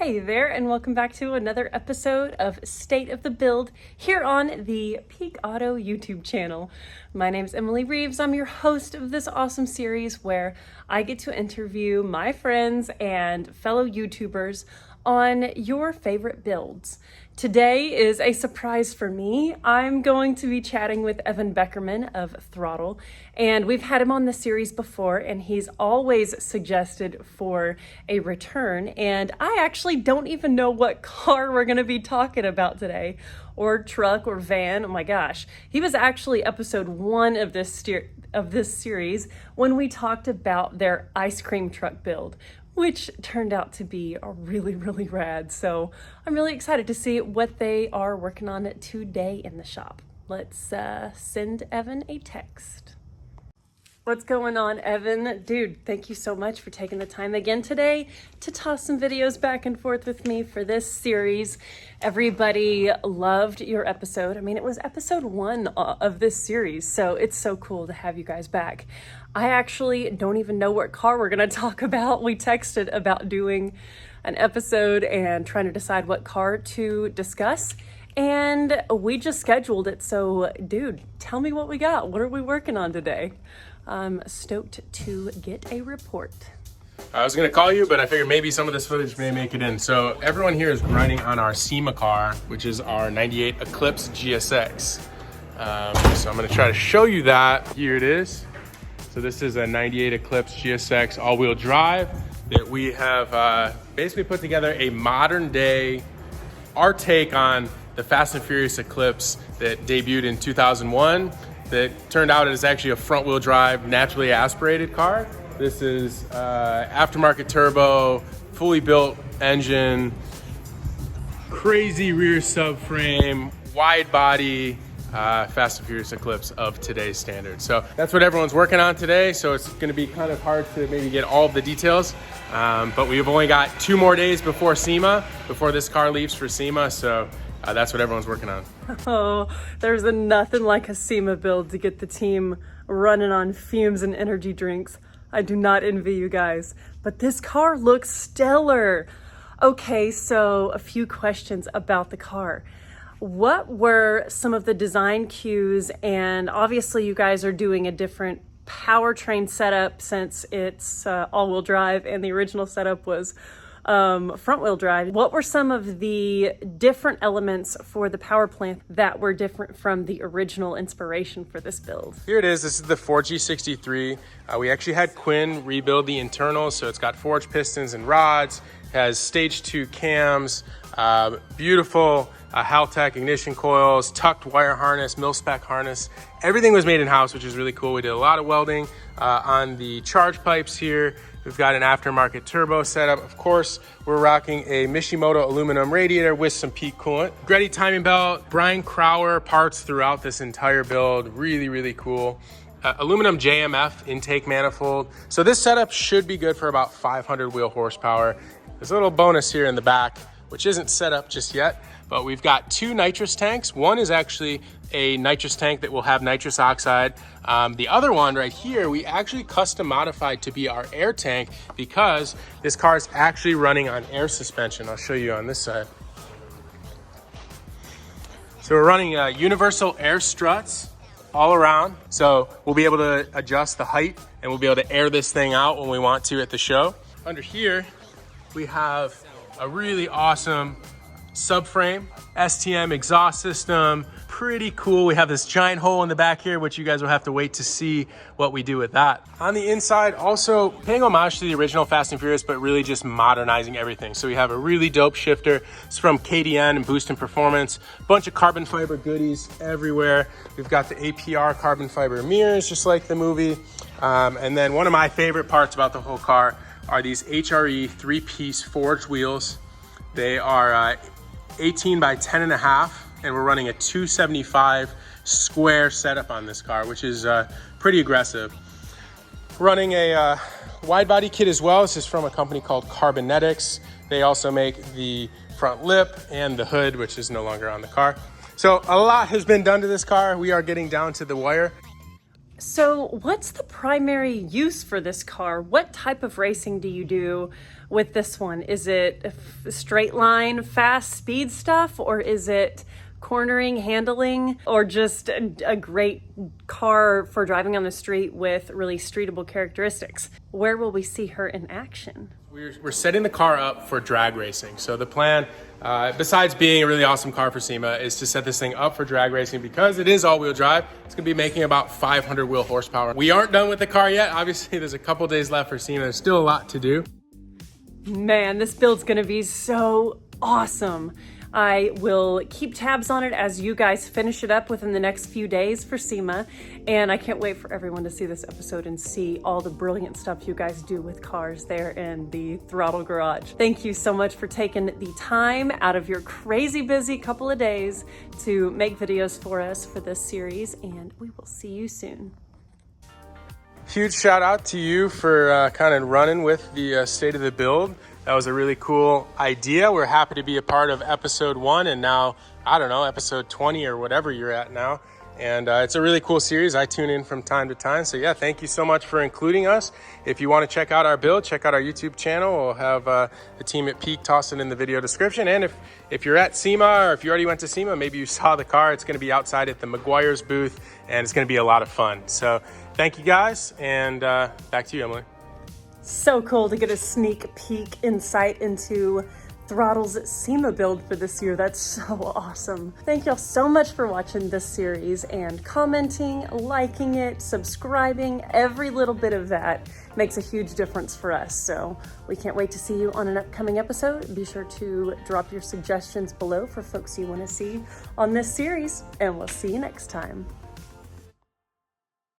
Hey there, and welcome back to another episode of State of the Build here on the Peak Auto YouTube channel. My name is Emily Reeves. I'm your host of this awesome series where I get to interview my friends and fellow YouTubers on your favorite builds. Today is a surprise for me. I'm going to be chatting with Evan Beckerman of Throtl, and we've had him on the series before, and he's always suggested for a return, and I actually don't even know what car we're going to be talking about today, or truck or van. Oh my gosh. He was actually episode 1 of this series when we talked about their ice cream truck build, which turned out to be really rad. So I'm really excited to see what they are working on today in the shop. Let's send Evan a text. What's going on, Evan? Dude, thank you so much for taking the time again today to toss some videos back and forth with me for this series. Everybody loved your episode. I mean, it was episode 1 of this series, so it's so cool to have you guys back. I actually don't even know what car we're going to talk about. We texted about doing an episode and trying to decide what car to discuss, and we just scheduled it. So, dude, tell me what we got. What are we working on today? I'm stoked to get a report. I was going to call you, but I figured maybe some of this footage may make it in. So everyone here is riding on our Sema car, which is our 98 Eclipse GSX. So I'm going to try to show you that. Here it is. So this is a 98 Eclipse GSX all-wheel drive that we have basically put together a modern day, our take on the Fast and Furious Eclipse that debuted in 2001. That turned out is actually a front-wheel drive, naturally aspirated car. This is aftermarket turbo, fully built engine, crazy rear subframe, wide body, Fast and Furious Eclipse of today's standards. So that's what everyone's working on today. So it's gonna be kind of hard to maybe get all of the details, but we've only got 2 more days before SEMA, before this car leaves for SEMA. So that's what everyone's working on. Oh, there's nothing like a SEMA build to get the team running on fumes and energy drinks. I do not envy you guys, but this car looks stellar. Okay, so a few questions about the car. What were some of the design cues? And obviously you guys are doing a different powertrain setup since it's all-wheel drive and the original setup was front-wheel drive. What were some of the different elements for the power plant that were different from the original inspiration for this build? Here it is. This is the 4G63. We actually had Quinn rebuild the internals, so it's got forged pistons and rods, has stage 2 cams, beautiful Haltech ignition coils, tucked wire harness, mil-spec harness. Everything was made in-house, which is really cool. We did a lot of welding on the charge pipes here. We've got an aftermarket turbo setup. Of course, we're rocking a Mishimoto aluminum radiator with some peak coolant. Greddy timing belt, Brian Crower parts throughout this entire build. Really cool. Aluminum JMF intake manifold. So this setup should be good for about 500 wheel horsepower. There's a little bonus here in the back, which isn't set up just yet, but we've got 2 nitrous tanks. One is actually a nitrous tank that will have nitrous oxide. The other one right here, we actually custom modified to be our air tank because this car is actually running on air suspension. I'll show you on this side. So we're running universal air struts all around. So we'll be able to adjust the height and we'll be able to air this thing out when we want to at the show. Under here, we have a really awesome subframe, STM exhaust system, pretty cool. We have this giant hole in the back here, which you guys will have to wait to see what we do with that. On the inside, also paying homage to the original Fast and Furious, but really just modernizing everything. So we have a really dope shifter. It's from KDN and Boost in Performance. Bunch of carbon fiber goodies everywhere. We've got the APR carbon fiber mirrors, just like the movie. And then one of my favorite parts about the whole car are these HRE 3-piece forged wheels. They are 18 by 10.5, and we're running a 275 square setup on this car, which is pretty aggressive. Running a wide body kit as well. This is from a company called Carbonetics. They also make the front lip and the hood, which is no longer on the car. So a lot has been done to this car. We are getting down to the wire. So what's the primary use for this car? What type of racing do you do? with this one? Is it straight line, fast speed stuff, or is it cornering, handling, or just a great car for driving on the street with really streetable characteristics? Where will we see her in action? We're setting the car up for drag racing. So the plan, besides being a really awesome car for SEMA, is to set this thing up for drag racing because it is all-wheel drive. It's gonna be making about 500 wheel horsepower. We aren't done with the car yet. Obviously, there's a couple days left for SEMA. There's still a lot to do. Man, this build's gonna be so awesome. I will keep tabs on it as you guys finish it up within the next few days for SEMA. And I can't wait for everyone to see this episode and see all the brilliant stuff you guys do with cars there in the Throtl garage. Thank you so much for taking the time out of your crazy busy couple of days to make videos for us for this series, and we will see you soon. Huge shout out to you for kind of running with the state of the build. That was a really cool idea. We're happy to be a part of episode 1 and now, I don't know, episode 20 or whatever you're at now. And it's a really cool series. I tune in from time to time. So yeah, thank you so much for including us. If you want to check out our build, check out our YouTube channel. We'll have the team at Peak toss it in the video description. And if you're at SEMA or if you already went to SEMA, maybe you saw the car, it's going to be outside at the McGuire's booth and it's going to be a lot of fun. So thank you guys, and back to you, Emily. So cool to get a sneak peek insight into Throtl's SEMA build for this year. That's so awesome. Thank y'all so much for watching this series and commenting, liking it, subscribing. Every little bit of that makes a huge difference for us. So we can't wait to see you on an upcoming episode. Be sure to drop your suggestions below for folks you want to see on this series, and we'll see you next time.